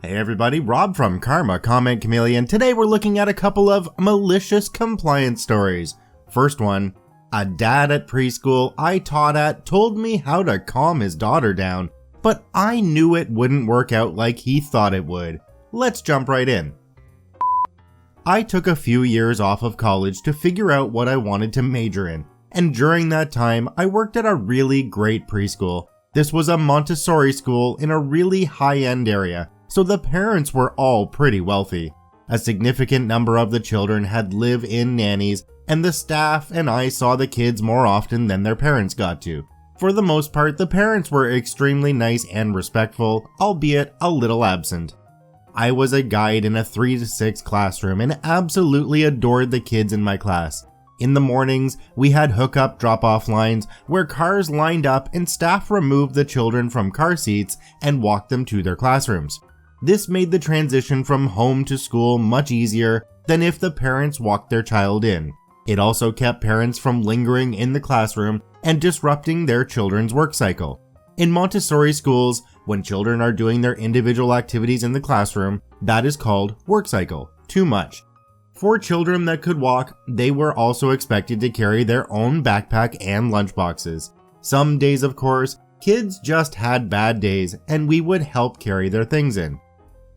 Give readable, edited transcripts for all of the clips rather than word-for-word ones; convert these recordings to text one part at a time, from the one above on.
Hey everybody, Rob from Karma Comment Chameleon. Today we're looking at a couple of malicious compliance stories. First one, a dad at preschool I taught at told me how to calm his daughter down, but I knew it wouldn't work out like he thought it would. Let's jump right in. I took a few years off of college to figure out what I wanted to major in, and during that time I worked at a really great preschool. This was a Montessori school in a really high-end area, so the parents were all pretty wealthy. A significant number of the children had live-in nannies, and the staff and I saw the kids more often than their parents got to. For the most part, the parents were extremely nice and respectful, albeit a little absent. I was a guide in a 3 to 6 classroom and absolutely adored the kids in my class. In the mornings, we had hookup drop-off lines where cars lined up and staff removed the children from car seats and walked them to their classrooms. This made the transition from home to school much easier than if the parents walked their child in. It also kept parents from lingering in the classroom and disrupting their children's work cycle. In Montessori schools, when children are doing their individual activities in the classroom, that is called work cycle. Too much. For children that could walk, they were also expected to carry their own backpack and lunchboxes. Some days, of course, kids just had bad days and we would help carry their things in.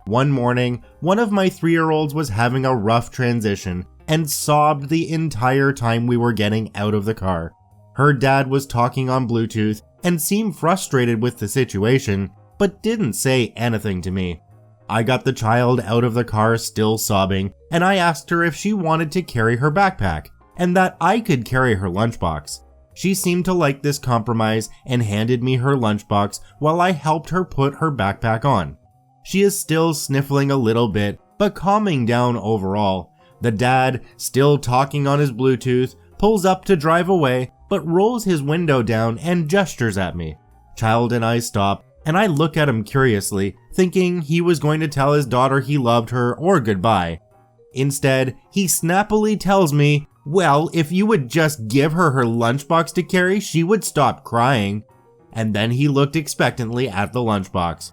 One morning, one of my 3-year-olds was having a rough transition and sobbed the entire time we were getting out of the car. Her dad was talking on Bluetooth and seemed frustrated with the situation, but didn't say anything to me. I got the child out of the car still sobbing, and I asked her if she wanted to carry her backpack, and that I could carry her lunchbox. She seemed to like this compromise and handed me her lunchbox while I helped her put her backpack on. She is still sniffling a little bit, but calming down overall. The dad, still talking on his Bluetooth, pulls up to drive away, but rolls his window down and gestures at me. Child and I stop, and I look at him curiously, thinking he was going to tell his daughter he loved her or goodbye. Instead, he snappily tells me, well, if you would just give her her lunchbox to carry, she would stop crying. And then he looked expectantly at the lunchbox.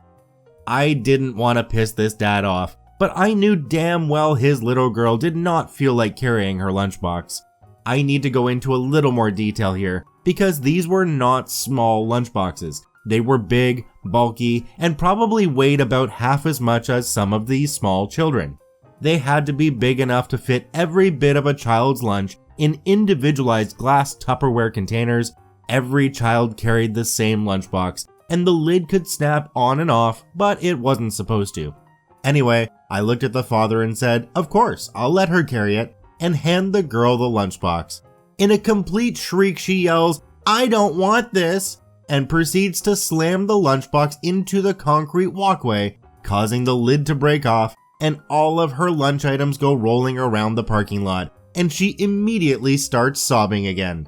I didn't want to piss this dad off, but I knew damn well his little girl did not feel like carrying her lunchbox. I need to go into a little more detail here, because these were not small lunchboxes. They were big, bulky, and probably weighed about half as much as some of these small children. They had to be big enough to fit every bit of a child's lunch in individualized glass Tupperware containers. Every child carried the same lunchbox, and the lid could snap on and off, but it wasn't supposed to. Anyway, I looked at the father and said, of course, I'll let her carry it, and hand the girl the lunchbox. In a complete shriek, she yells, I don't want this, and proceeds to slam the lunchbox into the concrete walkway, causing the lid to break off, and all of her lunch items go rolling around the parking lot, and she immediately starts sobbing again.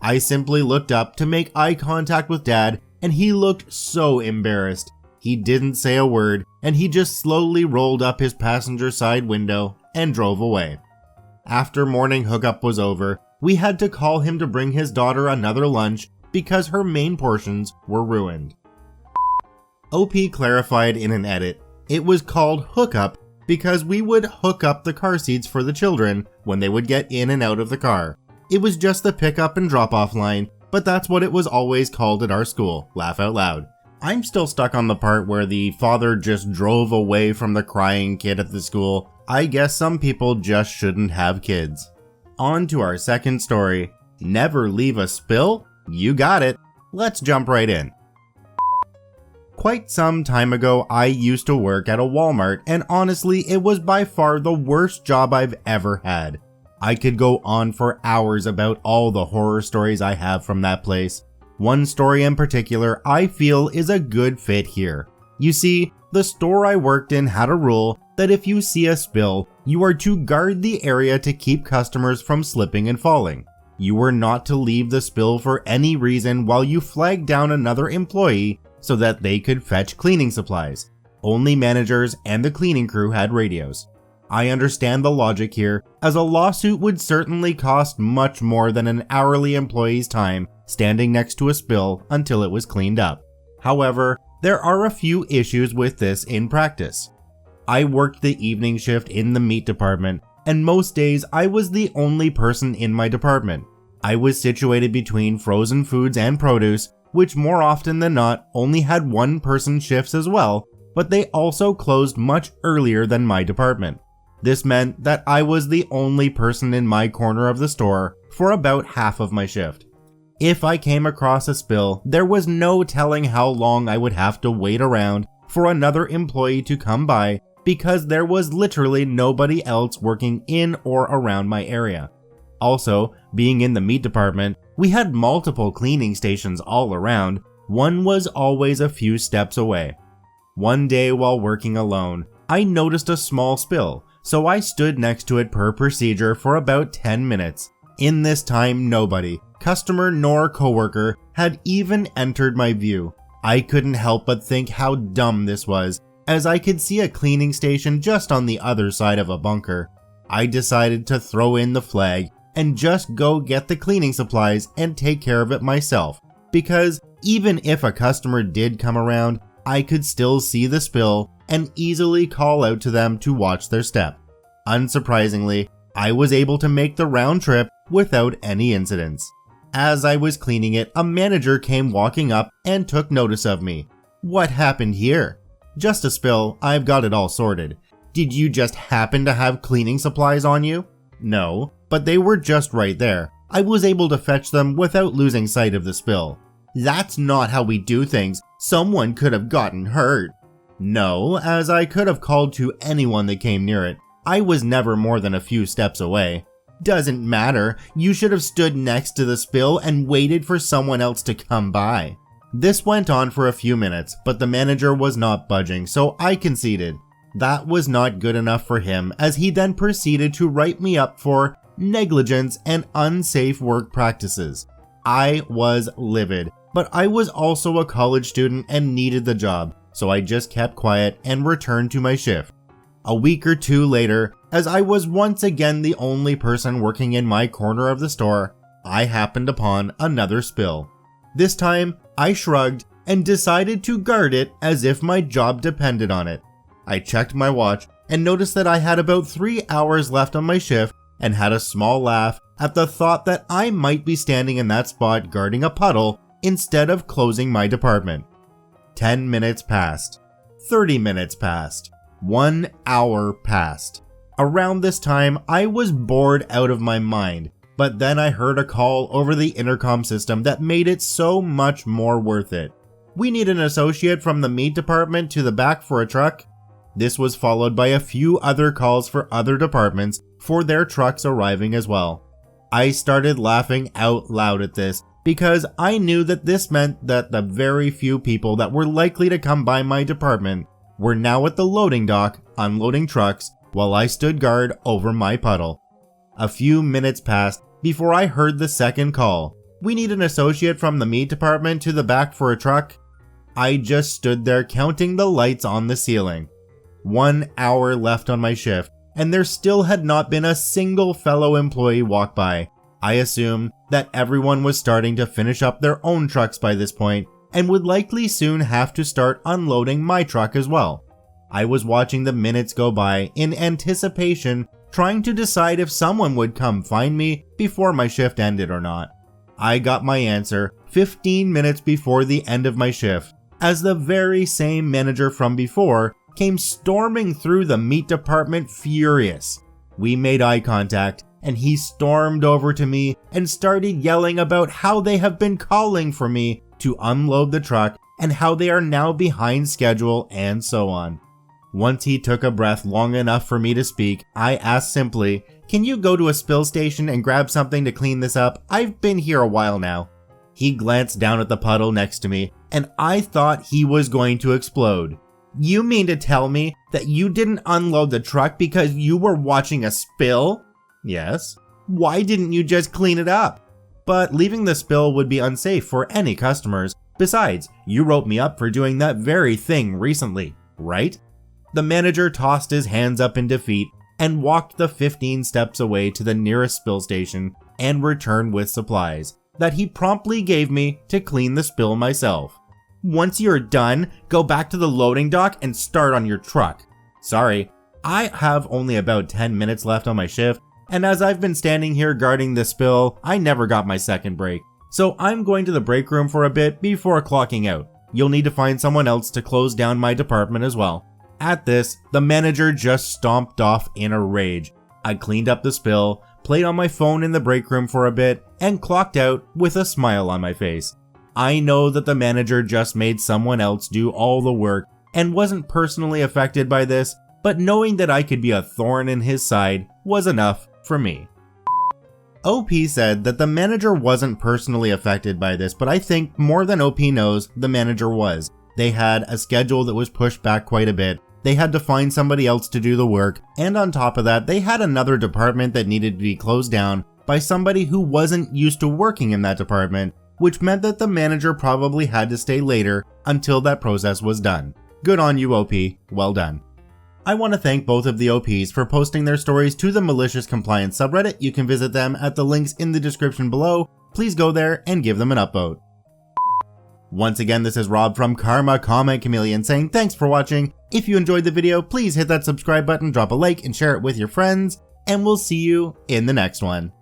I simply looked up to make eye contact with Dad, and he looked so embarrassed. He didn't say a word, and he just slowly rolled up his passenger side window and drove away. After morning hookup was over, we had to call him to bring his daughter another lunch because her main portions were ruined. OP clarified in an edit, it was called hookup because we would hook up the car seats for the children when they would get in and out of the car. It was just the pickup and drop-off line, but that's what it was always called at our school. Laugh out loud. I'm still stuck on the part where the father just drove away from the crying kid at the school. I guess some people just shouldn't have kids. On to our second story. Never leave a spill? You got it. Let's jump right in. Quite some time ago, I used to work at a Walmart, and honestly, it was by far the worst job I've ever had. I could go on for hours about all the horror stories I have from that place. One story in particular I feel is a good fit here. You see, the store I worked in had a rule that if you see a spill, you are to guard the area to keep customers from slipping and falling. You were not to leave the spill for any reason while you flagged down another employee so that they could fetch cleaning supplies. Only managers and the cleaning crew had radios. I understand the logic here, as a lawsuit would certainly cost much more than an hourly employee's time standing next to a spill until it was cleaned up. However, there are a few issues with this in practice. I worked the evening shift in the meat department, and most days I was the only person in my department. I was situated between frozen foods and produce, which more often than not only had one-person shifts as well, but they also closed much earlier than my department. This meant that I was the only person in my corner of the store for about half of my shift. If I came across a spill, there was no telling how long I would have to wait around for another employee to come by because there was literally nobody else working in or around my area. Also, being in the meat department, we had multiple cleaning stations all around. One was always a few steps away. One day while working alone, I noticed a small spill, so I stood next to it per procedure for about 10 minutes. In this time, nobody, customer nor coworker, had even entered my view. I couldn't help but think how dumb this was, as I could see a cleaning station just on the other side of a bunker. I decided to throw in the flag and just go get the cleaning supplies and take care of it myself, because even if a customer did come around, I could still see the spill and easily call out to them to watch their step. Unsurprisingly, I was able to make the round trip without any incidents. As I was cleaning it, a manager came walking up and took notice of me. "What happened here?" "Just a spill, I've got it all sorted." "Did you just happen to have cleaning supplies on you?" "No, but they were just right there. I was able to fetch them without losing sight of the spill." "That's not how we do things. Someone could have gotten hurt." "No, as I could have called to anyone that came near it. I was never more than a few steps away." "Doesn't matter. You should have stood next to the spill and waited for someone else to come by." This went on for a few minutes, but the manager was not budging, so I conceded. That was not good enough for him, as he then proceeded to write me up for negligence and unsafe work practices. I was livid, but I was also a college student and needed the job, so I just kept quiet and returned to my shift. A week or two later, as I was once again the only person working in my corner of the store, I happened upon another spill. This time, I shrugged and decided to guard it as if my job depended on it. I checked my watch and noticed that I had about 3 hours left on my shift and had a small laugh at the thought that I might be standing in that spot guarding a puddle instead of closing my department. 10 minutes passed. 30 minutes passed. 1 hour passed. Around this time, I was bored out of my mind, but then I heard a call over the intercom system that made it so much more worth it. "We need an associate from the meat department to the back for a truck." This was followed by a few other calls for other departments for their trucks arriving as well. I started laughing out loud at this because I knew that this meant that the very few people that were likely to come by my department were now at the loading dock unloading trucks while I stood guard over my puddle. A few minutes passed before I heard the second call. "We need an associate from the meat department to the back for a truck." I just stood there counting the lights on the ceiling. 1 hour left on my shift, and there still had not been a single fellow employee walk by. I assumed that everyone was starting to finish up their own trucks by this point and would likely soon have to start unloading my truck as well. I was watching the minutes go by in anticipation, trying to decide if someone would come find me before my shift ended or not. I got my answer 15 minutes before the end of my shift, as the very same manager from before came storming through the meat department furious. We made eye contact, and he stormed over to me and started yelling about how they have been calling for me to unload the truck and how they are now behind schedule and so on. Once he took a breath long enough for me to speak, I asked simply, "Can you go to a spill station and grab something to clean this up? I've been here a while now." He glanced down at the puddle next to me, and I thought he was going to explode. "You mean to tell me that you didn't unload the truck because you were watching a spill?" "Yes." "Why didn't you just clean it up?" "But leaving the spill would be unsafe for any customers. Besides, you wrote me up for doing that very thing recently, right?" The manager tossed his hands up in defeat and walked the 15 steps away to the nearest spill station and returned with supplies that he promptly gave me to clean the spill myself. "Once you're done, go back to the loading dock and start on your truck." Sorry, I have only about 10 minutes left on my shift, and as I've been standing here guarding the spill, I never got my second break. So I'm going to the break room for a bit before clocking out. You'll need to find someone else to close down my department as well. At this, the manager just stomped off in a rage. I cleaned up the spill, played on my phone in the break room for a bit, and clocked out with a smile on my face. I know that the manager just made someone else do all the work and wasn't personally affected by this, but knowing that I could be a thorn in his side was enough for me. OP said that the manager wasn't personally affected by this, but I think more than OP knows, the manager was. They had a schedule that was pushed back quite a bit. They had to find somebody else to do the work, and on top of that, they had another department that needed to be closed down by somebody who wasn't used to working in that department, which meant that the manager probably had to stay later until that process was done. Good on you, OP. Well done. I want to thank both of the OPs for posting their stories to the Malicious Compliance subreddit. You can visit them at the links in the description below. Please go there and give them an upvote. Once again, this is Rob from Karma Comment Chameleon saying thanks for watching. If you enjoyed the video, please hit that subscribe button, drop a like, and share it with your friends, and we'll see you in the next one.